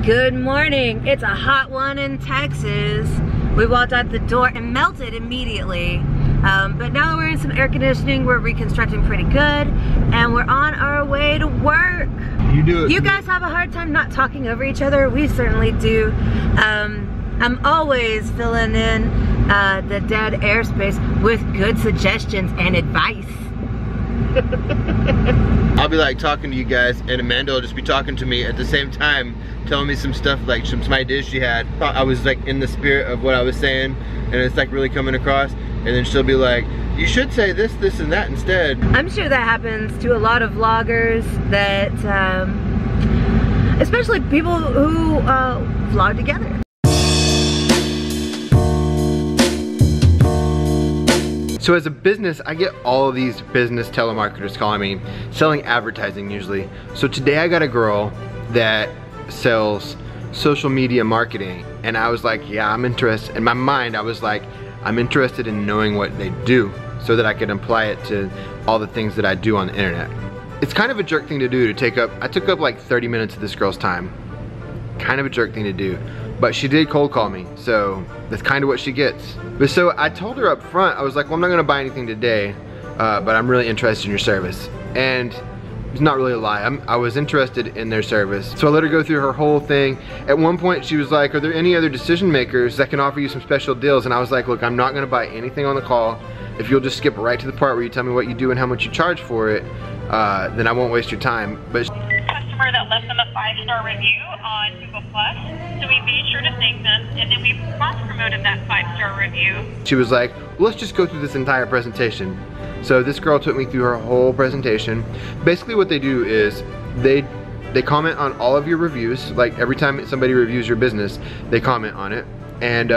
Good morning. It's a hot one in Texas. We walked out the door and melted immediately. But now that we're in some air conditioning, we're reconstructing pretty good, and we're on our way to work. You do it. You guys have a hard time not talking over each other. We certainly do. I'm always filling in the dead airspace with good suggestions and advice. I'll be like talking to you guys, and Amanda will just be talking to me at the same time, telling me some stuff, like some ideas she had. I was like in the spirit of what I was saying, and it's like really coming across, and then she'll be like, you should say this, this, and that instead. I'm sure that happens to a lot of vloggers that, especially people who vlog together. So as a business, I get all of these business telemarketers calling me, selling advertising usually. So today I got a girl that sells social media marketing, and I was like, yeah, I'm interested. In my mind, I was like, I'm interested in knowing what they do so that I can apply it to all the things that I do on the internet. It's kind of a jerk thing to do to I took up like 30 minutes of this girl's time. Kind of a jerk thing to do. But she did cold call me, so that's kind of what she gets. But so I told her up front, I was like, well, I'm not gonna buy anything today, but I'm really interested in your service. And it's not really a lie, I was interested in their service. So I let her go through her whole thing. At one point she was like, are there any other decision makers that can offer you some special deals? And I was like, look, I'm not gonna buy anything on the call. If you'll just skip right to the part where you tell me what you do and how much you charge for it, then I won't waste your time. But customer that left them a 5-star review on Google+, so we made sure to thank them, and then we cross-promoted that 5-star review. She was like, well, let's just go through this entire presentation. So this girl took me through her whole presentation. Basically what they do is they comment on all of your reviews. Like every time somebody reviews your business, they comment on it. And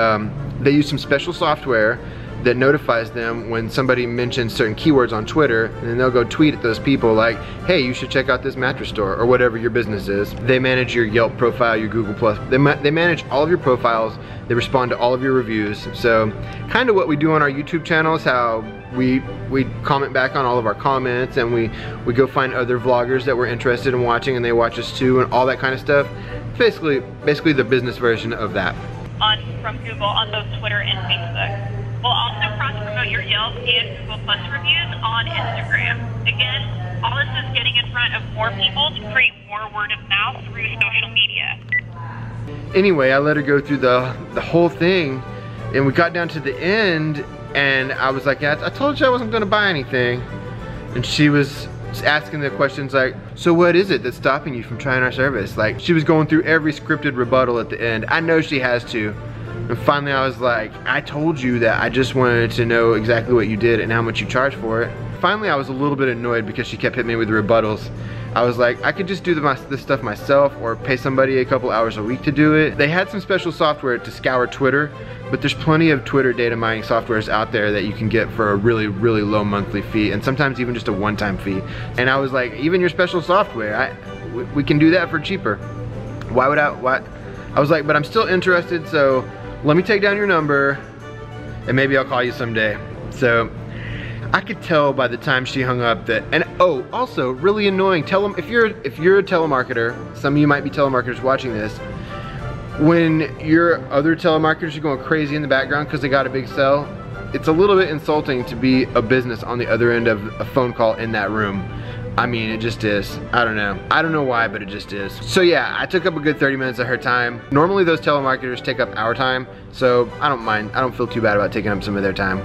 they use some special software that notifies them when somebody mentions certain keywords on Twitter, and then they'll go tweet at those people like, hey, you should check out this mattress store, or whatever your business is. They manage your Yelp profile, your Google+. They manage all of your profiles. They respond to all of your reviews. So kind of what we do on our YouTube channel is how we comment back on all of our comments, and we go find other vloggers that we're interested in watching, and they watch us too, and all that kind of stuff. Basically the business version of that. From Google on both Twitter and Facebook. We'll also cross-promote your Yelp and Google Plus reviews on Instagram. Again, all this is getting in front of more people to create more word of mouth through social media. Anyway, I let her go through the whole thing, and we got down to the end, and I was like, yeah, I told you I wasn't gonna buy anything. And she was asking the questions like, so what is it that's stopping you from trying our service? Like, she was going through every scripted rebuttal at the end. I know she has to. And finally I was like, I told you that I just wanted to know exactly what you did and how much you charge for it. Finally I was a little bit annoyed because she kept hitting me with rebuttals. I was like, I could just do this stuff myself or pay somebody a couple hours a week to do it. They had some special software to scour Twitter, but there's plenty of Twitter data mining softwares out there that you can get for a really, really low monthly fee, and sometimes even just a one-time fee. And I was like, even your special software, we can do that for cheaper. Why would I was like, but I'm still interested, so let me take down your number and maybe I'll call you someday. So I could tell by the time she hung up that, and oh, also really annoying, if you're a telemarketer, some of you might be telemarketers watching this, when your other telemarketers are going crazy in the background because they got a big sell, it's a little bit insulting to be a business on the other end of a phone call in that room. I mean, it just is. I don't know. I don't know why, but it just is. So yeah, I took up a good 30 minutes of her time. Normally those telemarketers take up our time, so I don't mind. I don't feel too bad about taking up some of their time.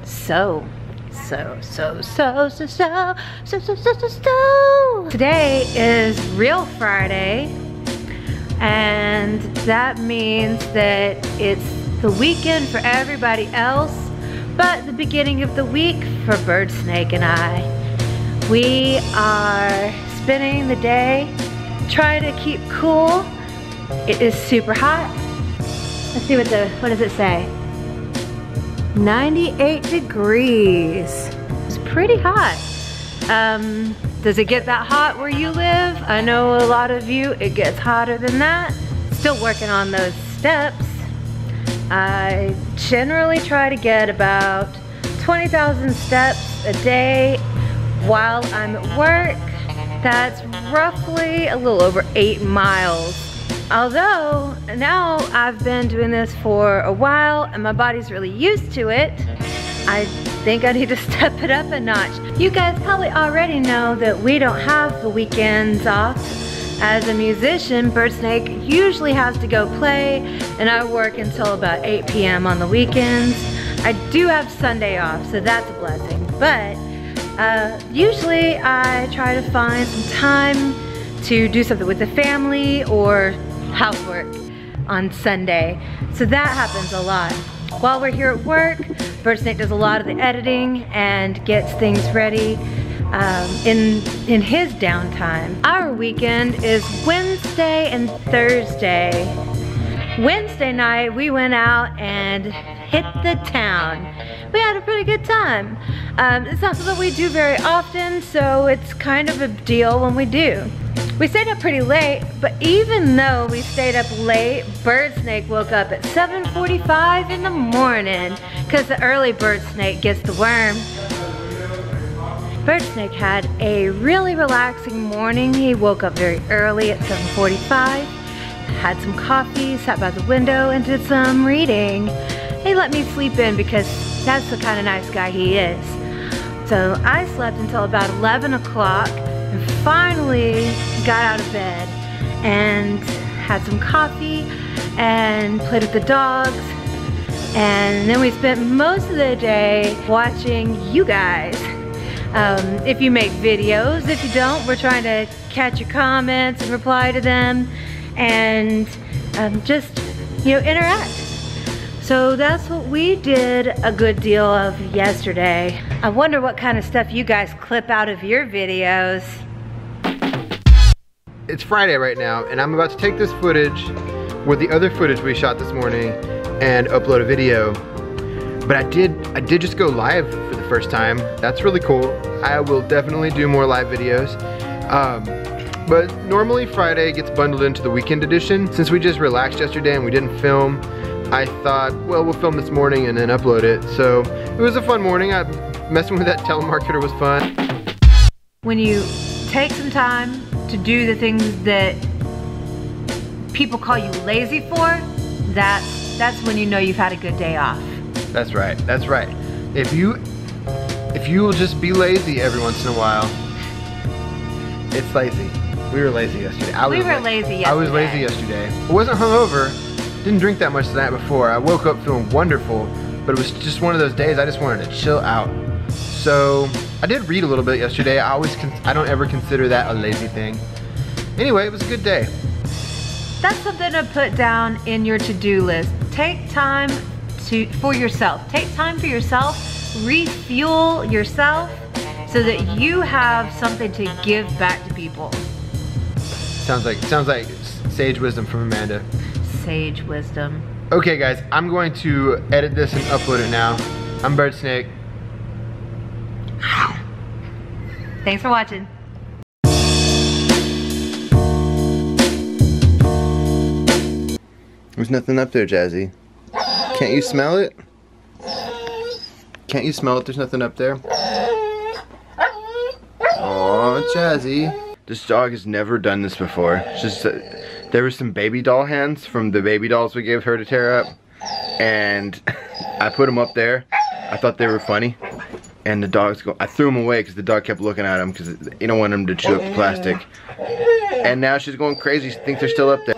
So. Today is Real Friday, and that means that it's the weekend for everybody else, but the beginning of the week for Bird Snake and I. We are spending the day trying to keep cool. It is super hot. Let's see what does it say? 98 degrees. It's pretty hot. Does it get that hot where you live? I know a lot of you, it gets hotter than that. Still working on those steps. I generally try to get about 20,000 steps a day while I'm at work. That's roughly a little over 8 miles. Although, now I've been doing this for a while and my body's really used to it, I think I need to step it up a notch. You guys probably already know that we don't have the weekends off. As a musician, Bird Snake usually has to go play, and I work until about 8 p.m. on the weekends. I do have Sunday off, so that's a blessing. But usually I try to find some time to do something with the family or housework on Sunday. So that happens a lot. While we're here at work, Bird Snake does a lot of the editing and gets things ready in his downtime. Our weekend is Wednesday and Thursday. Wednesday night we went out and hit the town. We had a pretty good time. It's not something we do very often, so it's kind of a deal when we do. We stayed up pretty late, but even though we stayed up late, Bird Snake woke up at 7:45 in the morning because the early Bird Snake gets the worm. Bird Snake had a really relaxing morning. He woke up very early at 7:45, had some coffee, sat by the window and did some reading. He let me sleep in because that's the kind of nice guy he is. So I slept until about 11 o'clock and finally got out of bed and had some coffee and played with the dogs. And then we spent most of the day watching you guys. If you make videos, if you don't, we're trying to catch your comments and reply to them and just, you know, interact. So that's what we did a good deal of yesterday. I wonder what kind of stuff you guys clip out of your videos. It's Friday right now, and I'm about to take this footage with the other footage we shot this morning and upload a video. But I did just go live for the first time. That's really cool. I will definitely do more live videos. But normally Friday gets bundled into the weekend edition. Since we just relaxed yesterday and we didn't film, I thought, well, we'll film this morning and then upload it. So it was a fun morning. Messing with that telemarketer was fun. When you take some time to do the things that people call you lazy for, that's when you know you've had a good day off. That's right, that's right. If you will just be lazy every once in a while, it's lazy. We were lazy yesterday. I was lazy yesterday. I wasn't hungover, didn't drink that much the night before. I woke up feeling wonderful, but it was just one of those days I just wanted to chill out. So I did read a little bit yesterday. I don't ever consider that a lazy thing. Anyway, it was a good day. That's something to put down in your to-do list. Take time for yourself. Take time for yourself, refuel yourself so that you have something to give back to people. Sounds like sage wisdom from Amanda. Sage wisdom. Okay guys, I'm going to edit this and upload it now. I'm Bird Snake. Thanks for watching. There's nothing up there, Jazzy. Can't you smell it? Can't you smell it? There's nothing up there. Oh, Jazzy. This dog has never done this before. It's just there were some baby doll hands from the baby dolls we gave her to tear up, and I put them up there. I thought they were funny, and the dogs I threw them away because the dog kept looking at them because you don't want them to chew up the plastic. And now she's going crazy. She thinks they're still up there.